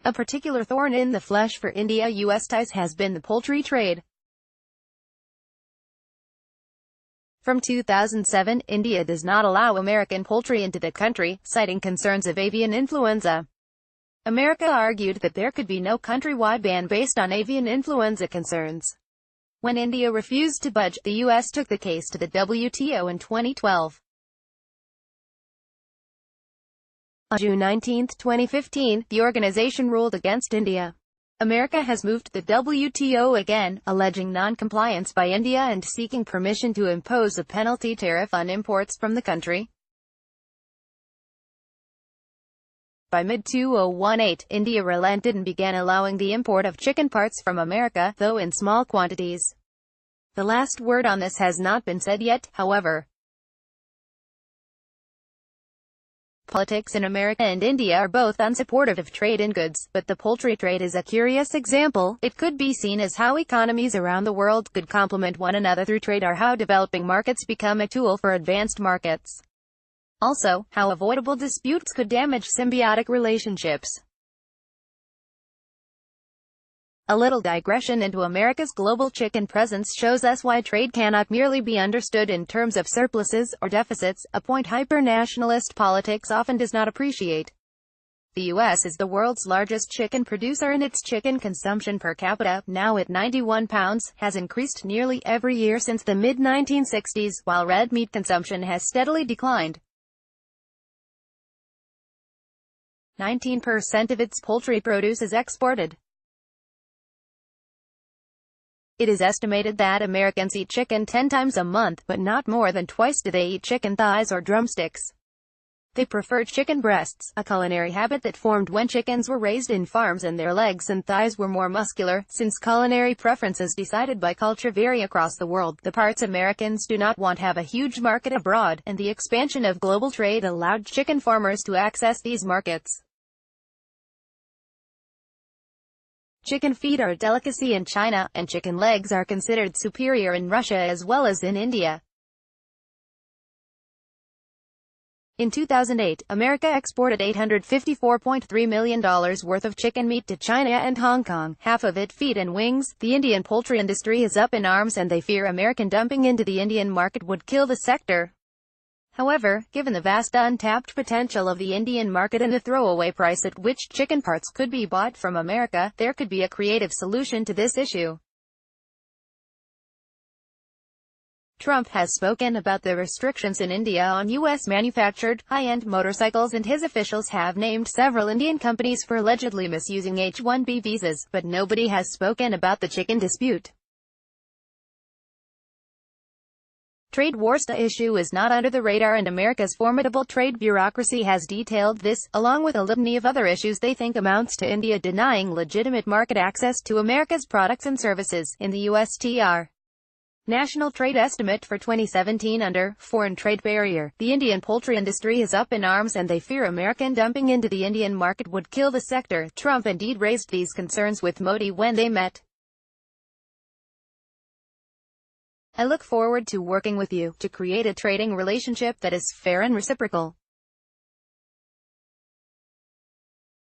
A particular thorn in the flesh for India-US ties has been the poultry trade. From 2007, India does not allow American poultry into the country, citing concerns of avian influenza. America argued that there could be no countrywide ban based on avian influenza concerns. When India refused to budge, the U.S. took the case to the WTO in 2012. On June 19, 2015, the organization ruled against India. America has moved to the WTO again, alleging non-compliance by India and seeking permission to impose a penalty tariff on imports from the country. By mid-2018, India relented and began allowing the import of chicken parts from America, though in small quantities. The last word on this has not been said yet, however. Politics in America and India are both unsupportive of trade in goods, but the poultry trade is a curious example. It could be seen as how economies around the world could complement one another through trade, or how developing markets become a tool for advanced markets. Also, how avoidable disputes could damage symbiotic relationships. A little digression into America's global chicken presence shows us why trade cannot merely be understood in terms of surpluses or deficits, a point hyper-nationalist politics often does not appreciate. The U.S. is the world's largest chicken producer, and its chicken consumption per capita, now at 91 pounds, has increased nearly every year since the mid-1960s, while red meat consumption has steadily declined. 19% of its poultry produce is exported. It is estimated that Americans eat chicken 10 times a month, but not more than twice do they eat chicken thighs or drumsticks. They prefer chicken breasts, a culinary habit that formed when chickens were raised in farms and their legs and thighs were more muscular. Since culinary preferences decided by culture vary across the world, the parts Americans do not want have a huge market abroad, and the expansion of global trade allowed chicken farmers to access these markets. Chicken feet are a delicacy in China, and chicken legs are considered superior in Russia as well as in India. In 2008, America exported $854.3 million worth of chicken meat to China and Hong Kong, half of it feet and wings. The Indian poultry industry is up in arms, and they fear American dumping into the Indian market would kill the sector. However, given the vast untapped potential of the Indian market and the throwaway price at which chicken parts could be bought from America, there could be a creative solution to this issue. Trump has spoken about the restrictions in India on U.S.-manufactured, high-end motorcycles, and his officials have named several Indian companies for allegedly misusing H-1B visas, but nobody has spoken about the chicken dispute. Trade wars. The issue is not under the radar, and America's formidable trade bureaucracy has detailed this, along with a litany of other issues they think amounts to India denying legitimate market access to America's products and services, in the USTR. National Trade Estimate for 2017 under Foreign Trade Barrier. The Indian poultry industry is up in arms, and they fear American dumping into the Indian market would kill the sector. Trump indeed raised these concerns with Modi when they met. I look forward to working with you, to create a trading relationship that is fair and reciprocal.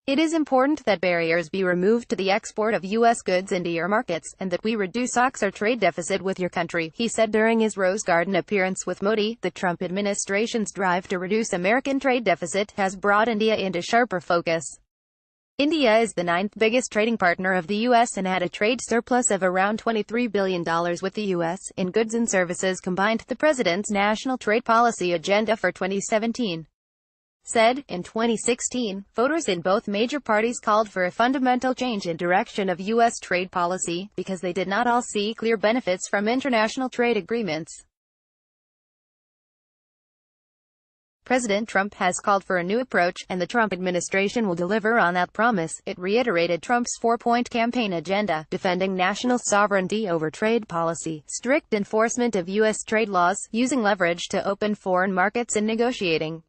It is important that barriers be removed to the export of U.S. goods into your markets, and that we reduce our trade deficit with your country, he said during his Rose Garden appearance with Modi. The Trump administration's drive to reduce American trade deficit has brought India into sharper focus. India is the ninth biggest trading partner of the U.S. and had a trade surplus of around $23 billion with the U.S. in goods and services combined. The president's national trade policy agenda for 2017 said, in 2016, voters in both major parties called for a fundamental change in direction of U.S. trade policy, because they did not all see clear benefits from international trade agreements. President Trump has called for a new approach, and the Trump administration will deliver on that promise. It reiterated Trump's four-point campaign agenda: defending national sovereignty over trade policy, strict enforcement of U.S. trade laws, using leverage to open foreign markets, and negotiating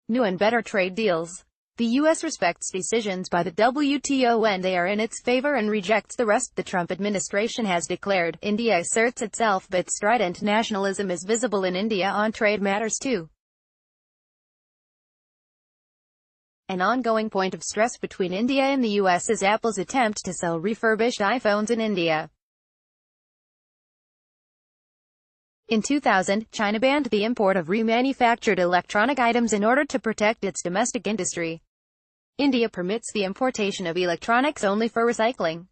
new and better trade deals. The U.S. respects decisions by the WTO when they are in its favor and rejects the rest, the Trump administration has declared. India asserts itself, but strident nationalism is visible in India on trade matters too. An ongoing point of stress between India and the U.S. is Apple's attempt to sell refurbished iPhones in India. In 2000, China banned the import of remanufactured electronic items in order to protect its domestic industry. India permits the importation of electronics only for recycling.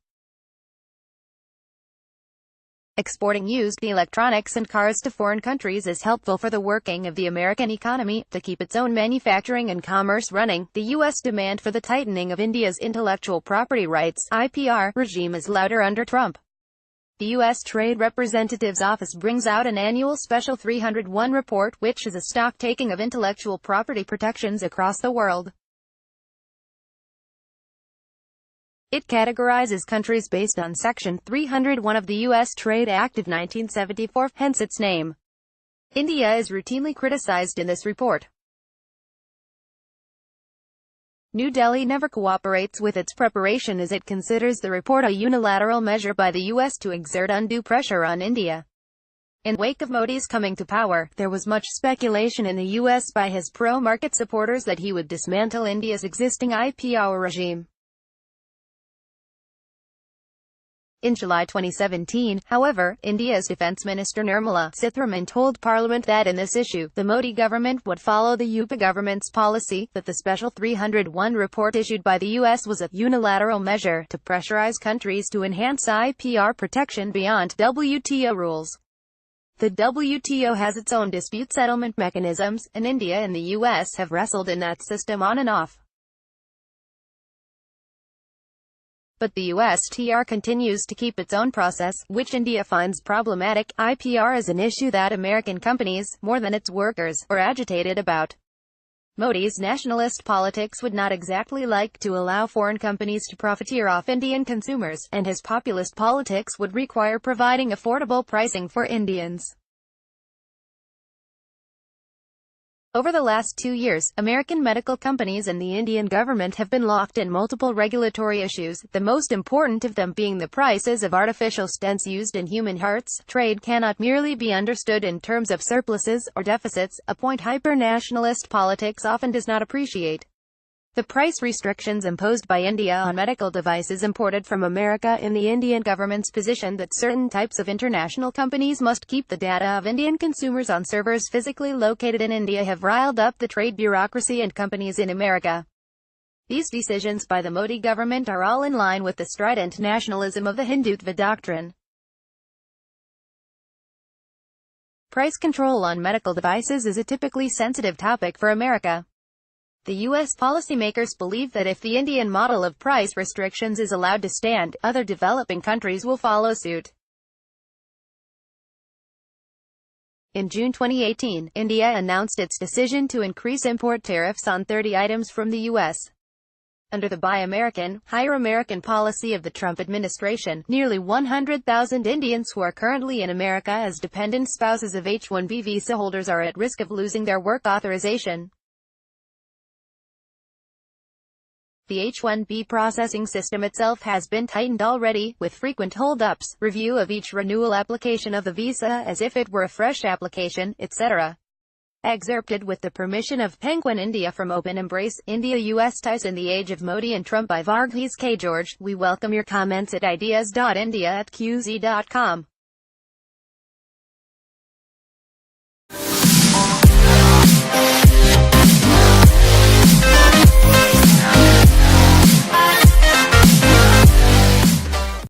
Exporting used electronics and cars to foreign countries is helpful for the working of the American economy. To keep its own manufacturing and commerce running, the U.S. demand for the tightening of India's intellectual property rights (IPR) regime is louder under Trump. The U.S. Trade Representative's Office brings out an annual Special 301 report, which is a stock-taking of intellectual property protections across the world. It categorizes countries based on Section 301 of the U.S. Trade Act of 1974, hence its name. India is routinely criticized in this report. New Delhi never cooperates with its preparation as it considers the report a unilateral measure by the U.S. to exert undue pressure on India. In the wake of Modi's coming to power, there was much speculation in the U.S. by his pro-market supporters that he would dismantle India's existing IPR regime. In July 2017, however, India's Defence Minister Nirmala Sitharaman told Parliament that in this issue, the Modi government would follow the UP government's policy, that the Special 301 report issued by the U.S. was a unilateral measure to pressurize countries to enhance IPR protection beyond WTO rules. The WTO has its own dispute settlement mechanisms, and India and the U.S. have wrestled in that system on and off. But the USTR continues to keep its own process, which India finds problematic. IPR is an issue that American companies, more than its workers, are agitated about. Modi's nationalist politics would not exactly like to allow foreign companies to profiteer off Indian consumers, and his populist politics would require providing affordable pricing for Indians. Over the last 2 years, American medical companies and the Indian government have been locked in multiple regulatory issues, the most important of them being the prices of artificial stents used in human hearts. Trade cannot merely be understood in terms of surpluses or deficits, a point hyper-nationalist politics often does not appreciate. The price restrictions imposed by India on medical devices imported from America in the Indian government's position that certain types of international companies must keep the data of Indian consumers on servers physically located in India have riled up the trade bureaucracy and companies in America. These decisions by the Modi government are all in line with the strident nationalism of the Hindutva doctrine. Price control on medical devices is a typically sensitive topic for America. The U.S. policymakers believe that if the Indian model of price restrictions is allowed to stand, other developing countries will follow suit. In June 2018, India announced its decision to increase import tariffs on 30 items from the U.S. Under the Buy American, Hire American policy of the Trump administration, nearly 100,000 Indians who are currently in America as dependent spouses of H-1B visa holders are at risk of losing their work authorization. The H-1B processing system itself has been tightened already, with frequent hold-ups, review of each renewal application of the visa as if it were a fresh application, etc. Excerpted with the permission of Penguin India from Open Embrace, India-US Ties in the Age of Modi and Trump by Varghese K. George. We welcome your comments at ideas.india@qz.com.